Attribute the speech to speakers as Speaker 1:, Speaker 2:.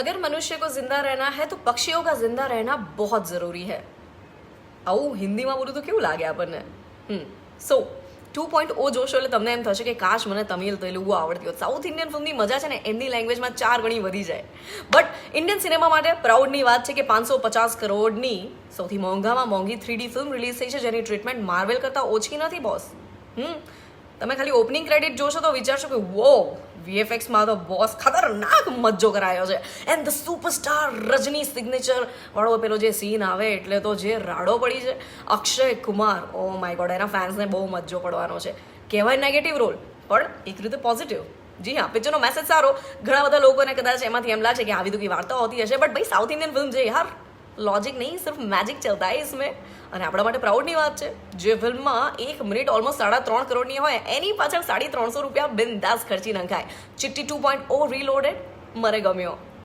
Speaker 1: अगर मनुष्य को जिंदा रहना है तो पक्षियों का जिंदा रहना बहुत जरूरी है. આવું હિન્દીમાં બોલું તો કેવું લાગે આપણને? સો 2.0 જોશો એટલે તમને એમ થશે કે કાશ મને તમિલ તેલુગુ આવડતી હોત. સાઉથ ઇન્ડિયન ફિલ્મની મજા છે ને એમની લેંગ્વેજમાં 4 ગણી વધી જાય. બટ ઇન્ડિયન સિનેમા માટે પ્રાઉડની વાત છે કે 550 કરોડની સૌથી મોંઘામાં મોંઘી 3D ફિલ્મ રિલીઝ થઈ છે, જેની ટ્રીટમેન્ટ માર્વેલ કરતાં ઓછી નથી બોસ. તમે ખાલી ઓપનિંગ ક્રેડિટ જોશો તો વિચારશો કે વો, વીએફએક્સમાં તો બોસ ખતરનાક મજો કરાયો છે. And the superstar Rajni signature વાળો પેલો જે સીન આવે એટલે તો જે રાડો પડી છે. Akshay Kumar, oh my God, એના ફેન્સને બહુ મજો પડવાનો છે. કહેવાય નેગેટિવ રોલ, પણ એક રીતે પોઝિટિવ. જી હા, પિક્ચરનો મેસેજ સારો. ઘણા બધા લોકોને કદાચ એમાંથી એમ લાગે કે આવી તો વાર્તા હોતી હશે, બટ ભાઈ સાઉથ ઇન્ડિયન ફિલ્મ છે યાર, लॉजिक नहीं सिर्फ मैजिक चलता है इसमें. અને આપણા માટે પ્રાઉડની વાત છે, જે ફિલ્મમાં 1 મિનિટ ઓલમોસ્ટ 3.5 કરોડની હોય એની પાછળ ₹350 બિંદાસ ખર્ચી નખાય. ચિટ્ટી 2.0 રીલોડેડ મને ગમ્યો.